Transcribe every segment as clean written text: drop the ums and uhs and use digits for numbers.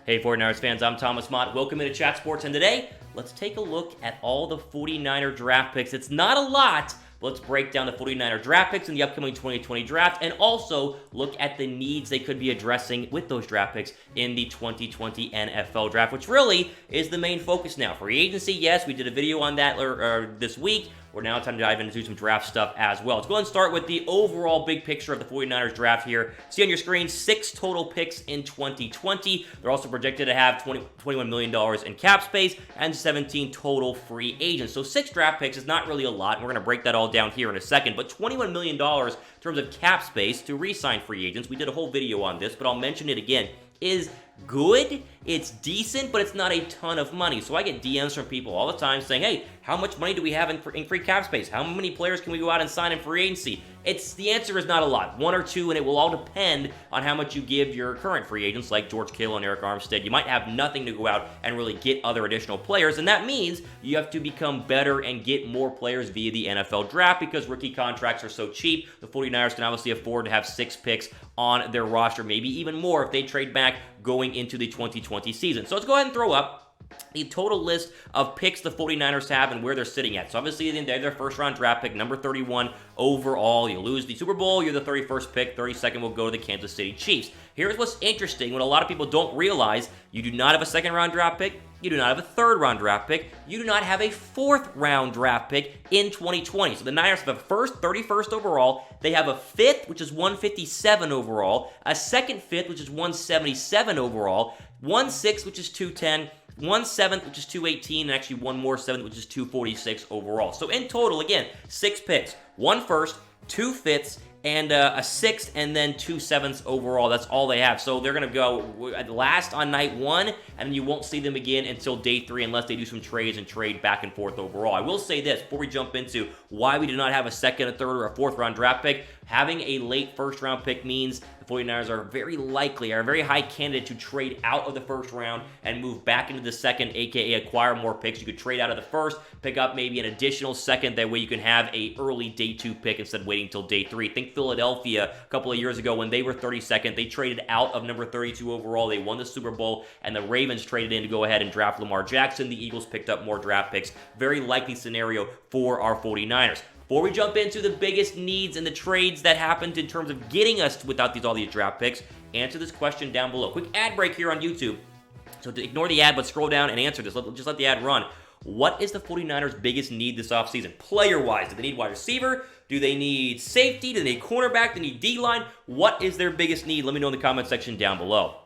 Hey 49ers fans, I'm Thomas Mott. Welcome into Chat Sports, and today, let's take a look at all the 49er draft picks. It's not a lot, but let's break down the 49er draft picks in the upcoming 2020 draft, and also look at the needs they could be addressing with those draft picks in the 2020 NFL draft, which really is the main focus now. Free agency, yes, we did a video on that this week. We're now time to dive into some draft stuff as well. Let's go ahead and start with the overall big picture of the 49ers draft here. See on your screen, 6 total picks in 2020. They're also projected to have $21 million in cap space and 17 total free agents. So 6 draft picks is not really a lot. We're going to break that all down here in a second. But $21 million in terms of cap space to re-sign free agents. We did a whole video on this, but I'll mention it again. Is good, it's decent, but it's not a ton of money. So I get DMs from people all the time saying, hey, how much money do we have in free cap space? How many players can we go out and sign in free agency? The answer is not a lot. 1 or 2, and it will all depend on how much you give your current free agents like George Kittle and Eric Armstead. You might have nothing to go out and really get other additional players, and that means you have to become better and get more players via the NFL draft because rookie contracts are so cheap. The 49ers can obviously afford to have 6 picks on their roster, maybe even more if they trade back going into the 2020 season. So let's go ahead and throw up the total list of picks the 49ers have and where they're sitting at. So obviously they're their first round draft pick, number 31 overall. You lose the Super Bowl, you're the 31st pick, 32nd will go to the Kansas City Chiefs. Here's what's interesting, what a lot of people don't realize: you do not have a second round draft pick, you do not have a third round draft pick, you do not have a 4th round draft pick in 2020. So the Niners have a first, 31st overall, they have a 5th, which is 157 overall, a second 5th, which is 177 overall, 1/6, which is 210, 1/7, which is 218, and actually one more 7th, which is 246 overall. So in total, again, 6 picks, 1 first, 2 5ths, and a 6th, and then 2 7ths overall. That's all they have. So they're going to go last on night 1, and you won't see them again until day 3 unless they do some trades and trade back and forth overall. I will say this before we jump into why we do not have a 2nd, a 3rd, or a 4th round draft pick. Having a late 1st round pick means the 49ers are a very high candidate to trade out of the 1st round and move back into the 2nd, aka acquire more picks. You could trade out of the 1st, pick up maybe an additional 2nd, that way you can have a early day 2 pick instead of waiting until day 3. Think Philadelphia a couple of years ago when they were 32nd, they traded out of number 32 overall, they won the Super Bowl, and the Ravens traded in to go ahead and draft Lamar Jackson. The Eagles picked up more draft picks. Very likely scenario for our 49ers. Before we jump into the biggest needs and the trades that happened in terms of getting us without all these draft picks, answer this question down below. Quick ad break here on YouTube. So to ignore the ad, but scroll down and answer this. Just let the ad run. What is the 49ers' biggest need this offseason? Player-wise, do they need wide receiver? Do they need safety? Do they need cornerback? Do they need D-line? What is their biggest need? Let me know in the comment section down below.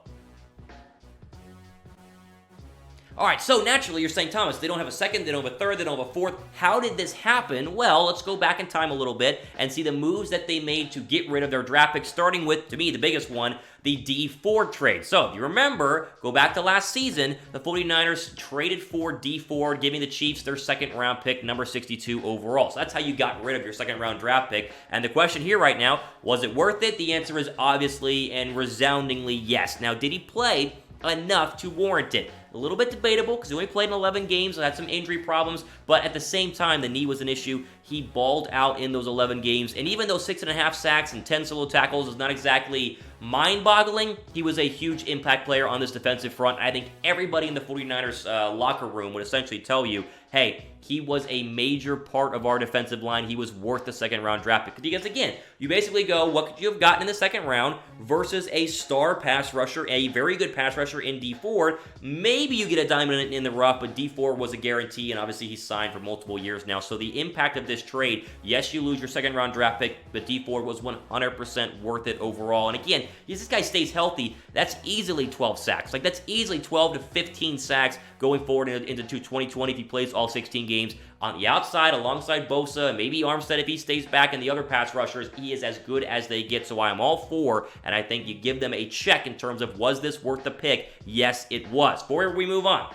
All right, so naturally you're saying, Thomas, they don't have a 2nd, they don't have a 3rd, they don't have a 4th. How did this happen? Well, let's go back in time a little bit and see the moves that they made to get rid of their draft picks, starting with, to me, the biggest one, the Dee Ford trade. So, if you remember, go back to last season, the 49ers traded for Dee Ford, giving the Chiefs their 2nd round pick, number 62 overall. So that's how you got rid of your 2nd round draft pick. And the question here right now, was it worth it? The answer is obviously and resoundingly yes. Now, did he play enough to warrant it? A little bit debatable because he only played in 11 games and had some injury problems, but at the same time, the knee was an issue. He balled out in those 11 games, and even though 6.5 sacks and 10 solo tackles is not exactly mind-boggling, he was a huge impact player on this defensive front. I think everybody in the 49ers locker room would essentially tell you, hey, he was a major part of our defensive line. He was worth the 2nd round draft pick. Because again, you basically go, what could you have gotten in the 2nd round versus a star pass rusher, a very good pass rusher in Dee Ford? Maybe you get a diamond in the rough, but Dee Ford was a guarantee, and obviously he's signed for multiple years now. So the impact of this trade, yes, you lose your 2nd round draft pick, but Dee Ford was 100% worth it overall. And again, if this guy stays healthy, that's easily 12 sacks. Like, that's easily 12 to 15 sacks going forward into 2020 if he plays all 16 games. On the outside, alongside Bosa, maybe Armstead if he stays back, and the other pass rushers, he is as good as they get. So I am all for, and I think you give them a check in terms of, was this worth the pick? Yes, it was. Before we move on,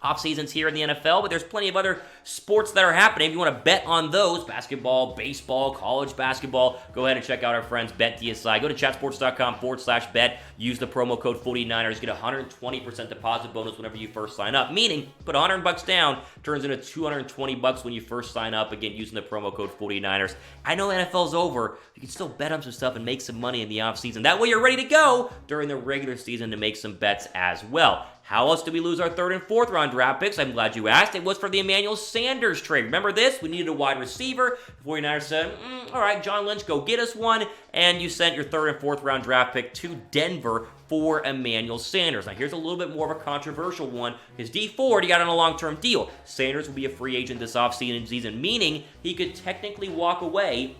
off seasons here in the NFL, but there's plenty of other sports that are happening. If you want to bet on those, basketball, baseball, college basketball, go ahead and check out our friends BetDSI. Go to chatsports.com/bet. Use the promo code 49ers. Get a 120% deposit bonus whenever you first sign up. Meaning, put $100 down, turns into $220 when you first sign up. Again, using the promo code 49ers. I know NFL's over. You can still bet on some stuff and make some money in the offseason. That way you're ready to go during the regular season to make some bets as well. How else did we lose our 3rd and 4th round draft picks? I'm glad you asked. It was for the Emmanuel Sanders trade. Remember this? We needed a wide receiver. The 49ers said, all right, John Lynch, go get us one. And you sent your 3rd and 4th round draft pick to Denver for Emmanuel Sanders. Now, here's a little bit more of a controversial one because Dee Ford, he got on a long-term deal. Sanders will be a free agent this offseason, meaning he could technically walk away,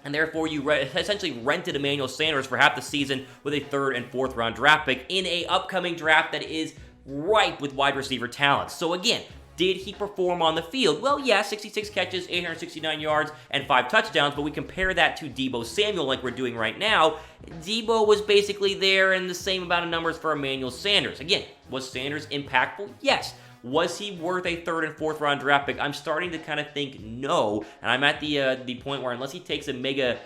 and therefore you essentially rented Emmanuel Sanders for half the season with a 3rd and 4th round draft pick in a upcoming draft that is ripe with wide receiver talent. So again, did he perform on the field? Well, yeah, 66 catches, 869 yards, and 5 touchdowns, but we compare that to Deebo Samuel like we're doing right now. Deebo was basically there in the same amount of numbers for Emmanuel Sanders. Again, was Sanders impactful? Yes. Was he worth a 3rd and 4th round draft pick? I'm starting to kind of think no, and I'm at the point where unless he takes a mega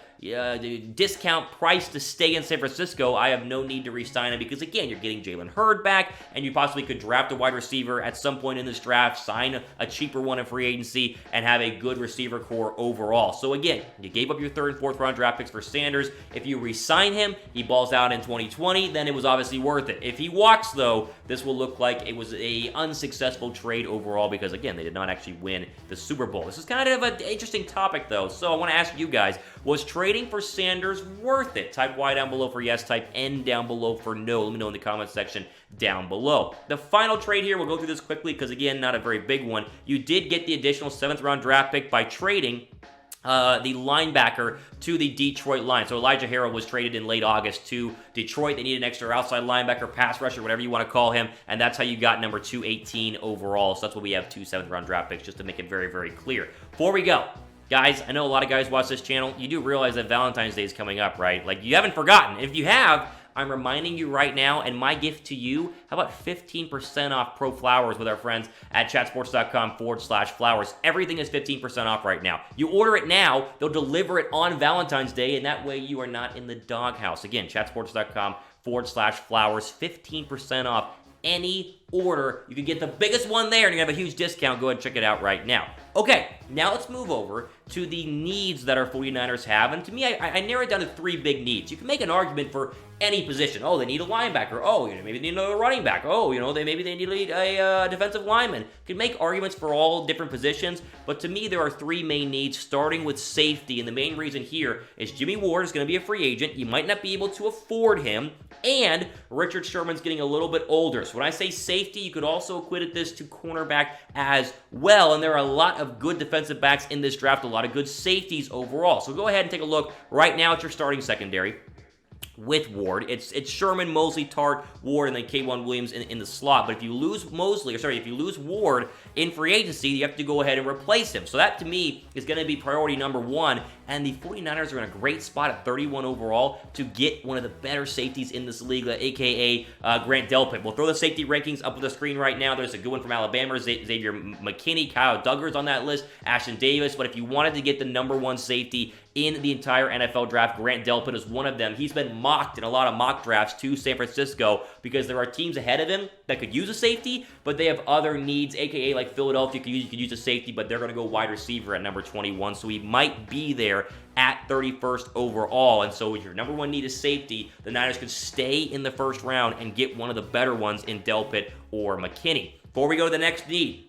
discount price to stay in San Francisco, I have no need to re-sign him because, again, you're getting Jalen Hurd back, and you possibly could draft a wide receiver at some point in this draft, sign a cheaper one in free agency, and have a good receiver core overall. So, again, you gave up your 3rd and 4th round draft picks for Sanders. If you re-sign him, he balls out in 2020, then it was obviously worth it. If he walks, though, this will look like it was a unsuccessful trade overall because, again, they did not actually win the Super Bowl. This is kind of an interesting topic, though, so I want to ask you guys, was trading for Sanders worth it? Type Y down below for yes, type N down below for no. Let me know in the comments section down below. The final trade here, we'll go through this quickly because, again, not a very big one. You did get the additional 7th round draft pick by trading the linebacker to the Detroit Lions. So Elijah Harrell was traded in late August to Detroit. They needed an extra outside linebacker, pass rusher, whatever you want to call him, and that's how you got number 218 overall. So that's why we have 2 7th round draft picks, just to make it very, very clear. Before we go, guys, I know a lot of guys watch this channel. You do realize that Valentine's Day is coming up, right? Like, you haven't forgotten. If you have, I'm reminding you right now, and my gift to you, how about 15% off Pro Flowers with our friends at chatsports.com/flowers. Everything is 15% off right now. You order it now, they'll deliver it on Valentine's Day, and that way you are not in the doghouse. Again, chatsports.com/flowers, 15% off any order. You can get the biggest one there, and you have a huge discount. Go ahead and check it out right now. Okay, now let's move over to the needs that our 49ers have. And to me, I narrow it down to 3 big needs. You can make an argument for any position. Oh, they need a linebacker. Oh, maybe they need another running back. Oh, maybe they need a defensive lineman. You can make arguments for all different positions, but to me, there are 3 main needs, starting with safety. And the main reason here is Jimmie Ward is going to be a free agent. You might not be able to afford him, and Richard Sherman's getting a little bit older. So when I say safety, you could also equate this to cornerback as well. And there are a lot of good defensive backs in this draft, a lot of good safeties overall. So go ahead and take a look right now at your starting secondary with Ward. It's Sherman, Mosley, Tart, Ward, and then K1 Williams in the slot. But if you lose if you lose Ward in free agency, you have to go ahead and replace him. So that, to me, is going to be priority number 1. And the 49ers are in a great spot at 31 overall to get one of the better safeties in this league, a.k.a. Grant Delpit. We'll throw the safety rankings up on the screen right now. There's a good one from Alabama, Xavier McKinney, Kyle Duggar's on that list, Ashton Davis. But if you wanted to get the number 1 safety in the entire NFL draft, Grant Delpit is one of them. He's been mocked in a lot of mock drafts to San Francisco because there are teams ahead of him that could use a safety, but they have other needs, a.k.a. like Philadelphia could use a safety, but they're going to go wide receiver at number 21, so he might be there at 31st overall. And so if your number 1 need is safety, the Niners could stay in the first round and get one of the better ones in Delpit or McKinney. Before we go to the next need,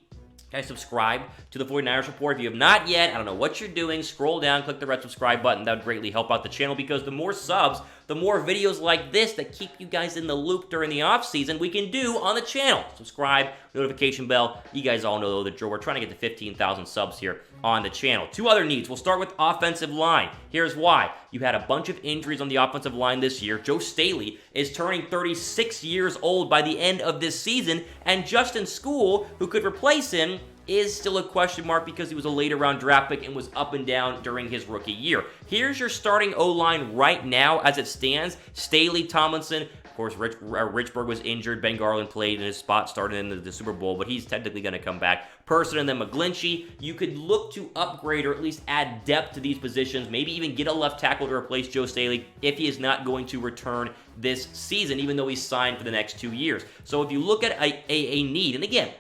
guys, subscribe to the 49ers Report. If you have not yet, I don't know what you're doing, scroll down, click the red subscribe button. That would greatly help out the channel because the more subs, the more videos like this that keep you guys in the loop during the off season we can do on the channel. Subscribe, notification bell. You guys all know the drill. We're trying to get to 15,000 subs here on the channel. 2 other needs. We'll start with offensive line. Here's why. You had a bunch of injuries on the offensive line this year. Joe Staley is turning 36 years old by the end of this season, and Justin Skule, who could replace him, is still a question mark because he was a later round draft pick and was up and down during his rookie year. Here's your starting O-line right now as it stands. Staley, Tomlinson, course, Richburg was injured. Ben Garland played in his spot, started in the Super Bowl, but he's technically going to come back. Person and then McGlinchey. You could look to upgrade or at least add depth to these positions, maybe even get a left tackle to replace Joe Staley if he is not going to return this season, even though he's signed for the next 2 years. So if you look at a need, and again,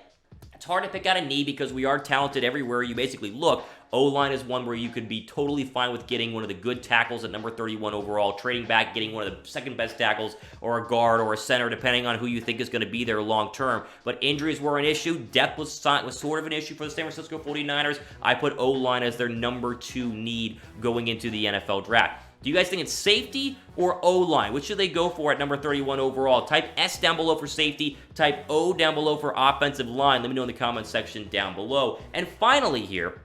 it's hard to pick out a need because we are talented everywhere you basically look. O-line is one where you could be totally fine with getting one of the good tackles at number 31 overall, trading back, getting one of the second best tackles, or a guard or a center, depending on who you think is going to be there long term. But injuries were an issue. Depth was sort of an issue for the San Francisco 49ers. I put O-line as their number 2 need going into the NFL draft. Do you guys think it's safety or O-line? Which should they go for at number 31 overall? Type S down below for safety. Type O down below for offensive line. Let me know in the comments section down below. And finally here,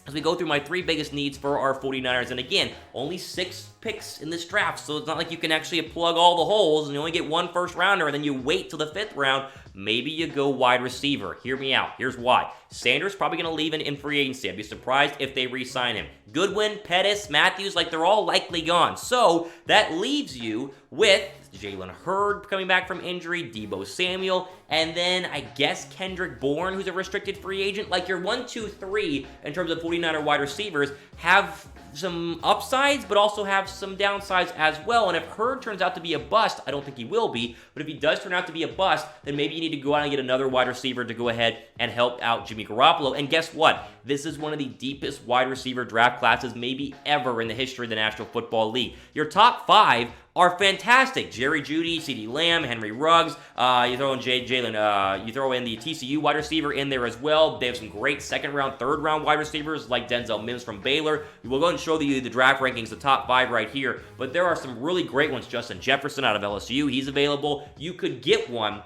as we go through my 3 biggest needs for our 49ers, and again, only 6 picks in this draft, so it's not like you can actually plug all the holes and you only get 1 first rounder and then you wait till the 5th round. Maybe you go wide receiver. Hear me out. Here's why. Sanders probably going to leave in free agency. I'd be surprised if they re-sign him. Goodwin, Pettis, Matthews, they're all likely gone. So that leaves you with Jalen Hurd coming back from injury, Deebo Samuel, and then I guess Kendrick Bourne, who's a restricted free agent. Your 1, 2, 3 in terms of 49er wide receivers have some upsides, but also have some downsides as well. And if Hurd turns out to be a bust, I don't think he will be, but if he does turn out to be a bust, then maybe you need to go out and get another wide receiver to go ahead and help out Jimmy Garoppolo. And guess what? This is one of the deepest wide receiver draft classes maybe ever in the history of the National Football League. Your top 5 are fantastic. Jerry Jeudy, CeeDee Lamb, Henry Ruggs. You throw in Jalen. You throw in the TCU wide receiver in there as well. They have some great 2nd round, 3rd round wide receivers like Denzel Mims from Baylor. We'll go ahead and show you the draft rankings, the top 5 right here. But there are some really great ones. Justin Jefferson out of LSU, he's available. You could get one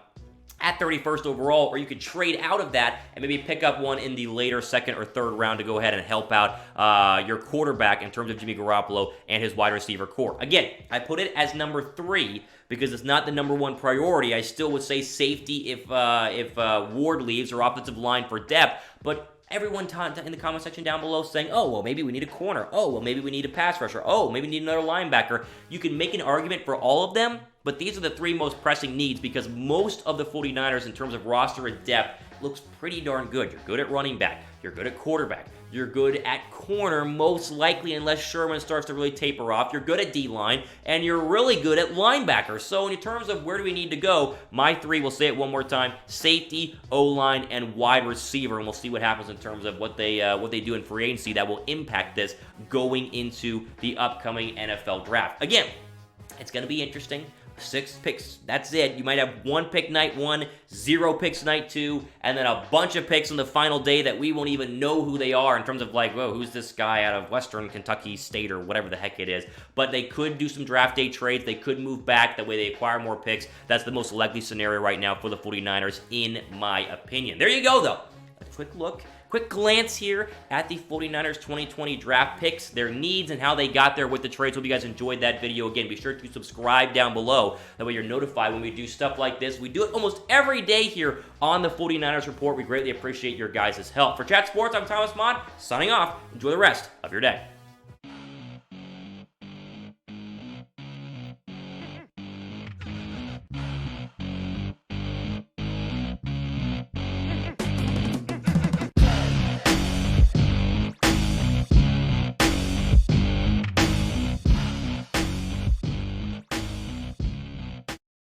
at 31st overall, or you could trade out of that and maybe pick up one in the later 2nd or 3rd round to go ahead and help out your quarterback in terms of Jimmy Garoppolo and his wide receiver core. Again, I put it as number 3 because it's not the number 1 priority. I still would say safety if Ward leaves, or offensive line for depth, but everyone in the comment section down below saying, oh, well, maybe we need a corner. Oh, well, maybe we need a pass rusher. Oh, maybe we need another linebacker. You can make an argument for all of them, but these are the 3 most pressing needs because most of the 49ers in terms of roster and depth looks pretty darn good. You're good at running back. You're good at quarterback. You're good at corner, most likely, unless Sherman starts to really taper off. You're good at D-line, and you're really good at linebacker. So in terms of where do we need to go, my 3, we'll say it one more time, safety, O-line, and wide receiver, and we'll see what happens in terms of what they do in free agency that will impact this going into the upcoming NFL draft. Again, it's going to be interesting. 6 picks, that's it. You might have 1 pick night 1, 0 picks night 2, and then a bunch of picks on the final day that we won't even know who they are in terms of whoa, who's this guy out of Western Kentucky State or whatever the heck it is. But they could do some draft day trades. They could move back. That way they acquire more picks. That's the most likely scenario right now for the 49ers, in my opinion. There you go, though. A quick glance here at the 49ers 2020 draft picks, their needs, and how they got there with the trades. Hope you guys enjoyed that video. Again, be sure to subscribe down below. That way you're notified when we do stuff like this. We do it almost every day here on the 49ers Report. We greatly appreciate your guys' help. For Chat Sports, I'm Thomas Mott, signing off. Enjoy the rest of your day.